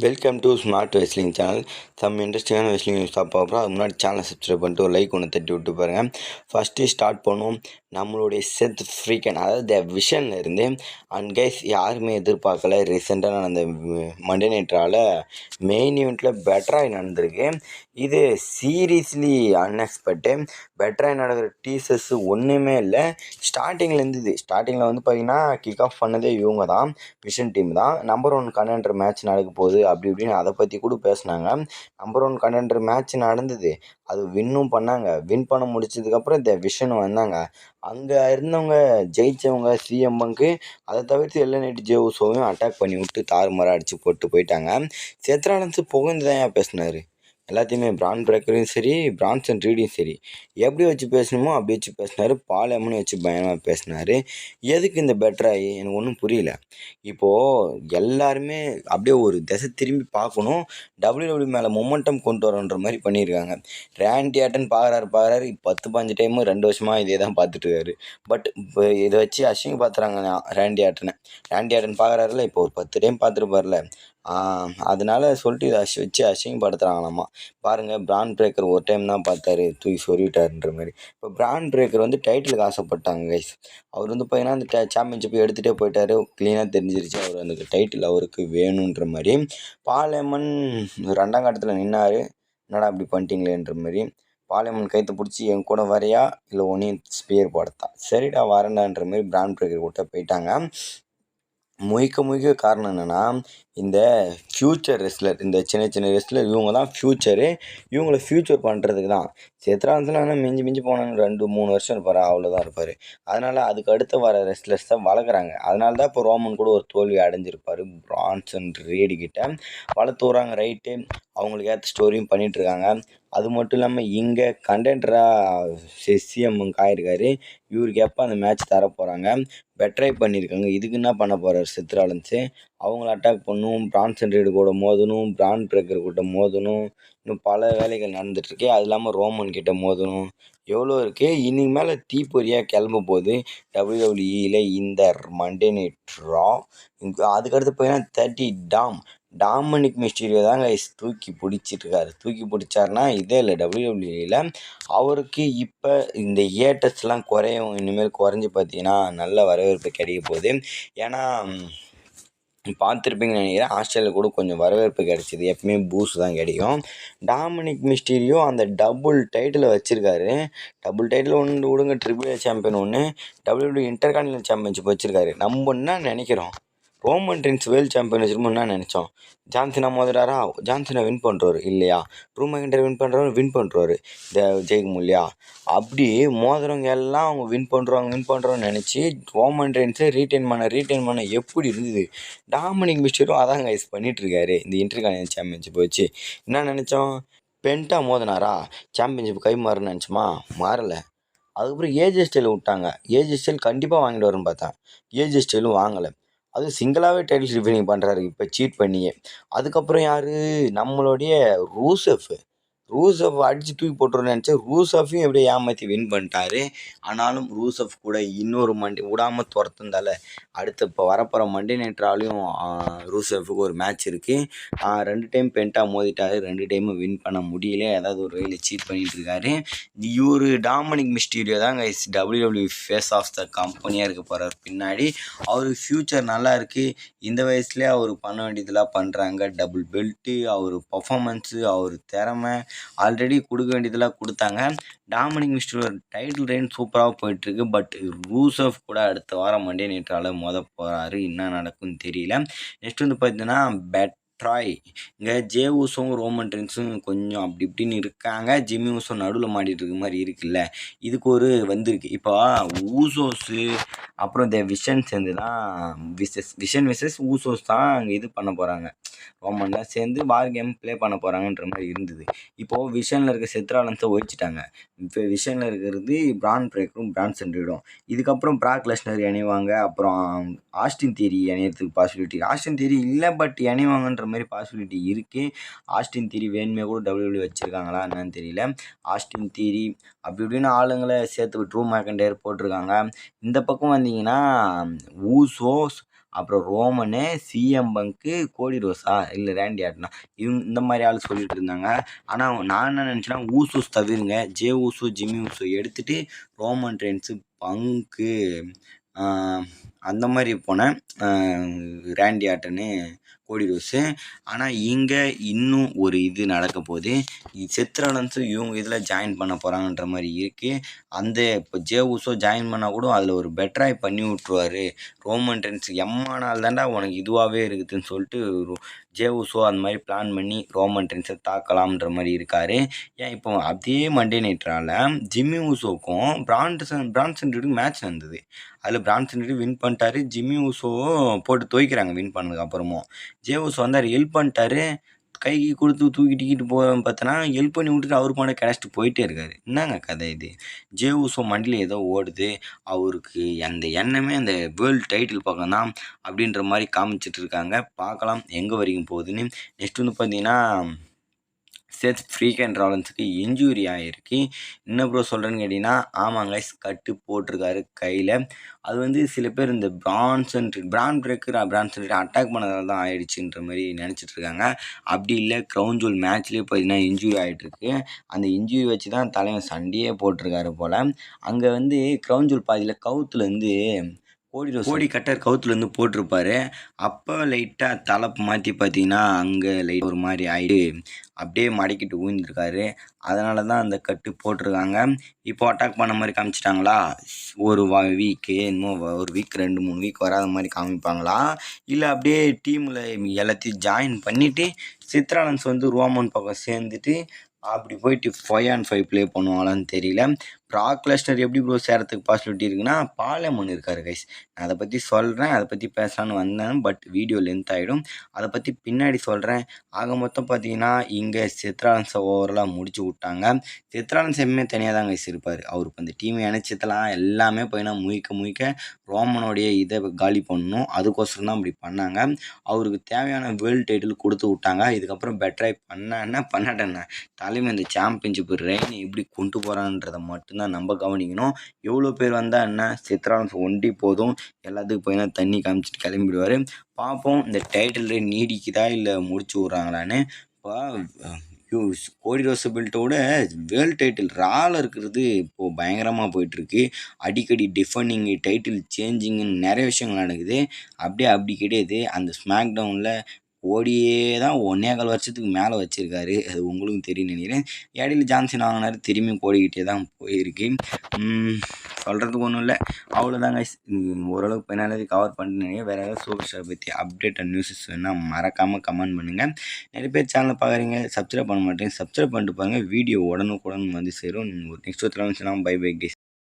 Welcome to smart wrestling channel. Some இன்ட்ரெஸ்டிங்கான wrestling news தான் பார்ப்போம். அதுக்கு முன்னாடி சேனலை சப்ஸ்கிரைப் பண்ணிட்டு ஒரு லைக் ஒன்று தட்டி விட்டு பாருங்கள். ஃபஸ்ட்டு ஸ்டார்ட் பண்ணுவோம் நம்மளுடைய செத் ஃப்ரீக்கன், அதாவது த விஷனில் இருந்து. அண்ட் கைஸ், யாருமே எதிர்பார்க்கல ரீசெண்டாக நடந்த மண்டே நைட்ரால் மெயின் ஈவெண்ட்டில் பெட்டராக நடந்திருக்கு. இது சீரியஸ்லி அன்எக்ஸ்பெக்டு. பெட்டராக நடக்கிற டீசர்ஸ் ஒன்றுமே இல்லை. ஸ்டார்டிங்கில் இருந்தது. ஸ்டார்டிங்கில் வந்து பார்த்திங்கன்னா கிக் ஆஃப் பண்ணதே இவங்க தான், விஷன் டீம் தான். நம்பர் 1 கண்டெண்டர் மேட்ச் நடக்க போகுது அப்படி இப்படின்னு அதை பற்றி கூட பேசினாங்க. நம்பர் 1 கண்டெண்டர் மேட்ச் நடந்தது, அது வின்னும் பண்ணாங்க. வின் பண்ண முடிச்சதுக்கப்புறம் இந்த விஷன் வந்தாங்க. அங்கே இருந்தவங்க ஜெயித்தவங்க சிஎம்முக்கு அதை தவிர்த்து எல்என்ஐடி ஜேவுசோவையும் அட்டாக் பண்ணி விட்டு தாறுமாறாக அடித்து போட்டு போயிட்டாங்க. செத்ராலன்ஸு புகழ்ந்து தான் ஏன் பேசினார். எல்லாத்தையுமே பிராண்ட் பிரேக்கரையும் சரி, பிரான்சன் ரீடையும் சரி, எப்படி வச்சு பேசணுமோ அப்படி வச்சு பேசினார். பாலெமனை வச்சு பயமாக பேசினார். எதுக்கு இந்த பெட்டராகி எனக்கு ஒன்றும் புரியல. இப்போது எல்லாருமே அப்படியே ஒரு திசை திரும்பி பார்க்கணும், டபிள்யூடபிள்யூ மேலே மொமெண்டம் கொண்டு வரன்ற மாதிரி பண்ணியிருக்காங்க. ரேண்டி ஆட்டன் பார்க்குறாரு 10-15 டைமு 2 வருஷமாக இதே தான் பார்த்துட்ருக்காரு. பட் இப்போ இதை வச்சு அசிங்க பார்த்துறாங்க ரேண்டி ஆட்டனை. ரேண்டி ஆட்டன் பார்க்குறாருல, இப்போ ஒரு 10 டைம் பார்த்துருப்பார்ல, அதனால சொல்லிட்டு இதை வச்சு அசிங்கப்படுத்துகிறாங்களாம்மா. பாருங்கள், பிராண்ட் பிரேக்கர் ஒரு டைம் தான் பார்த்தாரு, தூக்கி சொல்லிட்டாருன்ற மாதிரி. இப்போ பிராண்ட் பிரேக்கர் வந்து டைட்டிலுக்கு ஆசைப்பட்டாங்க கைஸ். அவர் வந்து பார்த்தீங்கன்னா அந்த சாம்பியன்ஷிப் எடுத்துகிட்டே போயிட்டார். க்ளீனாக தெரிஞ்சிருச்சு அவர் அந்த டைட்டில் அவருக்கு வேணுன்ற மாதிரி. பாலெமன் 2ஆம் கட்டத்தில் நின்னார். என்னடா அப்படி பண்ணிட்டீங்களேன்ற மாதிரி. பாலெமன் கைத்தை பிடிச்சி என் கூட வரையா இல்லை ஒன்றையும் ஸ்பியர் போடத்தான், சரிடா வரேன்டான்ற மாதிரி பிராண்ட் பிரேக்கர் கிட்ட போயிட்டாங்க. முழுக்க காரணம் என்னென்னா, இந்த ஃப்யூச்சர் ரெஸ்லர், இந்த சின்ன சின்ன ரெஸ்லர் இவங்க தான் ஃப்யூச்சரு. இவங்கள ஃப்யூச்சர் பண்ணுறதுக்கு தான். செத்ரான்ஸ்லாம் ஆனால் மிஞ்சி போனாங்க 2-3 வருஷம் இருப்பார், அவ்வளோதான் இருப்பார். அதனால் அதுக்கு அடுத்து வர ரெஸ்லர்ஸ் தான் வளர்க்குறாங்க. அதனால தான் இப்போ ரோமன் கூட ஒரு தோல்வி அடைஞ்சிருப்பார் பிரான்சன் ரீடு கிட்ட. வளர்த்து வராங்க, ரைட்டு. அவங்களுக்கு ஏற்ற ஸ்டோரியும் பண்ணிகிட்ருக்காங்க. அது மட்டும் இல்லாமல் இங்கே கண்டெண்டராக சிஎம்முக்கு ஆயிருக்காரு. இவருக்கு எப்போ அந்த மேட்ச் தர போகிறாங்க, பெட்ரை பண்ணியிருக்காங்க. இதுக்கு என்ன பண்ண போகிறார் செத்ராலன்ஸு? அவங்கள அட்டாக் பண்ணணும், பிரான்சன் ரீடு கூட மோதணும், பிராண்ட் பிரேக்கர் கிட்ட மோதணும், இன்னும் பல வேலைகள் நடந்துகிட்ருக்கு. அது இல்லாமல் ரோமன் கிட்ட மோதணும், எவ்வளோ இருக்குது. இன்னைக்கு மேலே தீப்பொறியாக கிளம்ப போகுது டபிள்யூடபிள்யூஇயில் இந்த மண்டே நைட் ரா. அதுக்கடுத்து பார்த்தீங்கன்னா 30 டாமினிக் மிஸ்டீரியோ தாங்க தூக்கி பிடிச்சிட்ருக்காரு. தூக்கி பிடிச்சாருன்னா இதே இல்லை டபிள்யூடபிள்யூஇயில். அவருக்கு இப்போ இந்த ஏட்டஸ்லாம் குறையும். இனிமேல் குறைஞ்சி பார்த்தீங்கன்னா நல்ல வரவேற்பு கிடைக்க போகுது. ஏன்னா பார்த்துருப்பீங்கன்னு நினைக்கிறேன், ஆஸ்திரேலியா கூட கொஞ்சம் வரவேற்பு கிடைச்சிது. எப்பவுமே பூஸ்ட் தான் கிடைக்கும். டாமினிக் மிஸ்டீரியோ அந்த டபுள் டைட்டிலை வச்சுருக்காரு. டபுள் டைட்டில் ஒன்று விடுங்க, ட்ரிபிள் சாம்பியன் ஒன்று, டபிள்யூடபிள்யூ இன்டர்கான்டினல் சாம்பியன்ஷிப் வச்சுருக்காரு. நம்ம என்ன நினைக்கிறோம், ரோமன் ரெயின்ஸ் வேர்ல்டு சாம்பியன் வச்சுருமோ என்ன நினச்சோம். ஜான்சனா மோதுறாரா, ஜான்சனை வின் பண்ணுறாரு இல்லையா, ட்ரூ மெக்கின்டையர் வின் பண்ணுறாரு ஜெயிக்க முடியா. அப்படி மோதுறவங்க எல்லாம் அவங்க வின் பண்ணுறோன்னு நினச்சி ரோமன் ரெயின்ஸை ரீட்டைன் பண்ண எப்படி இருந்தது. டாமினிக் மிஸ்டீரியோ அதான் கைஸ் பண்ணிகிட்ருக்காரு இந்த இன்டர்கான்டினல் சாம்பியன்ஷிப் வச்சு. என்ன நினச்சோம், பென்ட்டா மோதினாரா சாம்பியன்ஷிப் கை மாறுன்னு நினச்சோமா, மாறலை. அதுக்கப்புறம் ஏஜே ஸ்டைல் விட்டாங்க. ஏஜே ஸ்டைல் கண்டிப்பாக வாங்கிட்டு வரும்னு பார்த்தேன், ஏஜே ஸ்டைலும் வாங்கலை. அது சிங்கிளாகவே டைட்டில் டிஃபைனிங் பண்ணுறாரு இப்போ சீட் பண்ணியே. அதுக்கப்புறம் யார், நம்மளுடைய ரூசஃப் அடித்து தூக்கி போட்டுருன்னு நினச்சேன். ரூசஃபையும் எப்படியே ஏமாற்றி வின் பண்ணிட்டாரு. ஆனாலும் ரூசஃப் கூட இன்னொரு மண்டே விடாமல் துரத்துந்தால அடுத்து இப்போ வரப்போகிற மண்டே நைட்ராலையும் ரூசஃபுக்கு ஒரு மேட்ச் இருக்குது. 2 டைம் பென்ட்டா மோதிட்டார், 2 டைமும் வின் பண்ண முடியல. ஏதாவது ஒரு வகையில் சீட் பண்ணிகிட்ருக்காரு. இவர் டாமினிக் மிஸ்டீரியோ தாங்க டபிள்யூடபிள்யூ ஃபேஸ் ஆஃப் த கம்பெனியாக இருக்க போகிறார் பின்னாடி. அவருக்கு ஃப்யூச்சர் நல்லா இருக்குது. இந்த வயசுலேயே அவர் பண்ண வேண்டியதெல்லாம் பண்ணுறாங்க. டபுள் பெல்ட்டு, அவர் பர்ஃபார்மன்ஸு, அவர் திறமை, ஆல்ரெடி கொடுக்க வேண்டியதெல்லாம் கொடுத்தாங்க. டாமினிக் மிஸ்டீரியோ டைட்டில் ரெயின் சூப்பராக போயிட்டுருக்கு. பட் ரூசஃப் கூட அடுத்த வாரம் மண்டே நைட்ரால் மோத போகிறாரு. என்ன நடக்கும்னு தெரியல. நெக்ஸ்ட் வந்து பார்த்தீங்கன்னா பெட்ராய். இங்கே ஜே ஊசோவும் ரோமன் ரெயின்ஸும் கொஞ்சம் அப்படி இப்படின்னு இருக்காங்க. ஜிம்மி ஊசோ நடுவில் மாட்டிகிட்டு இருக்க மாதிரி இருக்குல்ல, இதுக்கு ஒரு வந்திருக்கு. இப்போ ஊசோஸு அப்புறம் இந்த விஷன் சேர்ந்து தான் விஷன் விசஸ் ஊசோஸ் தான் அங்கே இது பண்ண போகிறாங்க. ரோமன்லாம் சேர்ந்து வார் கேம் ப்ளே பண்ண போகிறாங்கன்ற மாதிரி இருந்தது. இப்போது விஷனில் இருக்க செத்ராலன்ஸை ஒழிச்சிட்டாங்க. இப்போ விஷனில் இருக்கிறது பிராண்ட் பிரேக்கரும் பிரான்சன் ரீடும். இதுக்கப்புறம் பிராக் லெஸ்னர் இணைவாங்க. அப்புறம் ஆஸ்டின் தியரி இணையறதுக்கு பாசிபிலிட்டி, ஆஸ்டின் தியரி இல்லை பட் இணைவாங்கன்ற மாதிரி பாசிபிலிட்டி இருக்குது. ஆஸ்டின் தியரி வேணுமே கூட டபிள்யூடபிள்யூ வச்சுருக்காங்களா என்னன்னு தெரியல. ஆஸ்டின் தியரி அப்படி இப்படின்னு ஆளுங்களை சேர்த்து ட்ரூ மெக்கின்டையர் போட்டிருக்காங்க. இந்த பக்கம் வந்தீங்கன்னா ஊசோஸ் அப்புறம் ரோமனு, சிஎம் பங்க்கு, கோடி ரோஸா இல்லை ரேண்டி ஆர்ட்டனா இந்த மாதிரி ஆள் சொல்லிட்டு இருந்தாங்க. ஆனால் நான் என்ன நினச்சேன்னா ஊசூஸ் தவிருங்க, ஜே ஊசு, ஜிம்மி ஊசு எடுத்துகிட்டு ரோமன் ரெயின்ஸு, பங்கு அந்த மாதிரி போனேன், ரேண்டி ஆர்ட்டனு, கோடி ரோஸு. ஆனால் இங்கே இன்னும் ஒரு இது நடக்க போகுது. செத் ராலன்ஸு இவங்க இதில் ஜாயின் பண்ண போகிறாங்கன்ற மாதிரி இருக்குது. அந்த இப்போ ஜே ஊசோ ஜாயின் பண்ணால் கூட அதில் ஒரு பெட்டராக பண்ணி விட்ருவார். ரோமன் ரெயின்ஸ் எம்மானால் தாண்டா உனக்கு இதுவாகவே இருக்குதுன்னு சொல்லிட்டு ஜே ஊசோ அந்த மாதிரி பிளான் பண்ணி ரோமன் ரெயின்ஸை தாக்கலாம்ன்ற மாதிரி இருக்கார். ஏன் இப்போ அதே மண்டே நைட்ரால் ஜிம்மி ஊசோக்கும் பிரான்சன் ரீடுக்கும் மேட்ச் நடந்தது. அதில் பிரான்சன் ரீடு வின் பண்ணிட்டாரு. ஜிம்மி ஊசோவும் போட்டு துவைக்கிறாங்க வின் பண்ணதுக்கப்புறமும். ஜே ஊசோ வந்தார், ஹெல்ப் பண்ணிட்டாரு. கைக்கு கொடுத்து தூக்கிட்டு பார்த்தோன்னா ஹெல்ப் பண்ணி விட்டுட்டு அவர் பாட கிடச்சிட்டு போயிட்டே இருக்காரு. என்னங்க கதை இது? ஜே ஊசோ மண்டியில் ஏதோ ஓடுது. அவருக்கு அந்த எண்ணமே அந்த வேர்ல்டு டைட்டில் பக்கம் தான் அப்படின்ற மாதிரி காமிச்சிட்டு இருக்காங்க. பார்க்கலாம் எங்கே வரைக்கும் போகுதுன்னு. நெக்ஸ்ட் வந்து பார்த்தீங்கன்னா செத் ஃப்ரீக்கன் ராலன்ஸுக்கு இன்ஜூரி ஆகிருக்கு. என்ன ப்ரோ சொல்கிறேன்னு கேட்டிங்கன்னா, ஆமாங்க கட்டு போட்டிருக்காரு கையில். அது வந்து சில பேர் இந்த பிரான்சன் அட்டாக் பண்ணதால தான் ஆயிடுச்சுன்ற மாதிரி நினச்சிட்டு இருக்காங்க. அப்படி இல்லை, க்ரௌன் ஜூவல் மேட்ச்லேயே பார்த்தீங்கன்னா இன்ஜூரி ஆகிட்டுருக்கு. அந்த இன்ஜூரி வச்சு தான் தலைவன் சண்டையே போட்டிருக்காரு போல். அங்கே வந்து க்ரௌன் ஜூவல் பாதியில் கவுத்துலேருந்து கோடி கட்டர் கவுத்துலேருந்து போட்டிருப்பாரு. அப்போ லைட்டாக தலை மாற்றி பார்த்தீங்கன்னா அங்கே லைட் ஒரு மாதிரி ஆகிட்டு அப்படியே மடக்கிட்டு ஊழ்ந்துருக்காரு. அதனால தான் அந்த கட்டு போட்டிருக்காங்க. இப்போ அட்டாக் பண்ண மாதிரி காமிச்சிட்டாங்களா? ஒரு வீக்கு இன்னும் ஒரு வீக் 2-3 வீக் வராத மாதிரி காமிப்பாங்களா? இல்லை அப்படியே டீமில் எல்லாத்தையும் ஜாயின் பண்ணிவிட்டு செத் ராலன்ஸ் வந்து ரோமன் பக்கம் சேர்ந்துட்டு அப்படி போயிட்டு 5-on-5 ப்ளே பண்ணுவாங்களான்னு தெரியல. ப்ராக் லெஸ்னர் எப்படி ப்ரோ சேரத்துக்கு பாசிபிலிட்டி இருக்குன்னா, பாலமன் இருக்கார் கைஸ். நான் அதை பற்றி சொல்கிறேன், அதை பற்றி பேசலான்னு வந்தேன். பட் வீடியோ லென்த் ஆகிடும், அதை பற்றி பின்னாடி சொல்கிறேன். ஆக மொத்தம் பார்த்தீங்கன்னா இங்கே செத் ராலன்ஸை ஓவரலாக முடிச்சு விட்டாங்க. செத் ராலன்ஸ் எப்பவுமே தனியாக தான் கைஸ் இருப்பார். அவருக்கு அந்த டீமை இணைச்சதெல்லாம் எல்லாமே போயினா முழிக்க ரோமனுடைய இதை காலி பண்ணணும். அதுக்கோசரம் தான் அப்படி பண்ணாங்க. அவருக்கு தேவையான வேர்ல்டு டைட்டில் கொடுத்து விட்டாங்க. இதுக்கப்புறம் பெட்டராக பண்ணாட்டேன்னா தலைமை இந்த சாம்பியன்ஷிப் ரெயின் எப்படி கொண்டு போகிறான்றதை மட்டும்தான் நம்ம கவனிக்கணும். எவ்வளோ பேர் வந்தால் என்ன, செத் ராலன்ஸ் ஒண்டி போதும், எல்லாத்துக்கும் போய் தண்ணி காமிச்சிட்டு கிளம்பிடுவார். பார்ப்போம் இந்த டைட்டில் ரெயின் நீடிக்குதா இல்லை முடிச்சு விட்றாங்களான்னு. இப்போ கோடி ரோஸ் பெல்ட்டோட வேர்ல்டு டைட்டில் ரால இருக்கிறது இப்போது பயங்கரமாக போயிட்டுருக்கு. அடிக்கடி டிஃபெண்டிங், டைட்டில் சேஞ்சிங்னு நிறைய விஷயங்கள் நடக்குது. அப்படி கிடையாது. அந்த ஸ்மாக் டவுனில் கோடியே தான் 1.25 வருஷத்துக்கு மேலே வச்சுருக்காரு. அது உங்களுக்கும் தெரியும்னு நினைக்கிறேன். இடையில ஜான்சன் வாங்கினார், திரும்பியும் கோடிக்கிட்டே தான் போயிருக்கு. சொல்கிறதுக்கு ஒன்றும் இல்லை, அவ்வளோதாங்க. ஓரளவுக்கு பின்னாடி கவர் பண்ணிட்டு வேறு ஏதாவது சூப்பர் ஸ்டார் பற்றி அப்டேட் அண்ட் நியூஸஸ் வேணால் மறக்காமல் கமெண்ட் பண்ணுங்கள். நிறைய பேர் சேனலை பார்க்குறீங்க, சப்ஸ்கிரைப் பண்ண மாட்டேங்க. சப்ஸ்கிரைப் பண்ணிட்டு பாருங்கள், வீடியோ உடனுக்குடன் வந்து சேரும். நெக்ஸ்ட் ஒரு பை பை கைஸ்.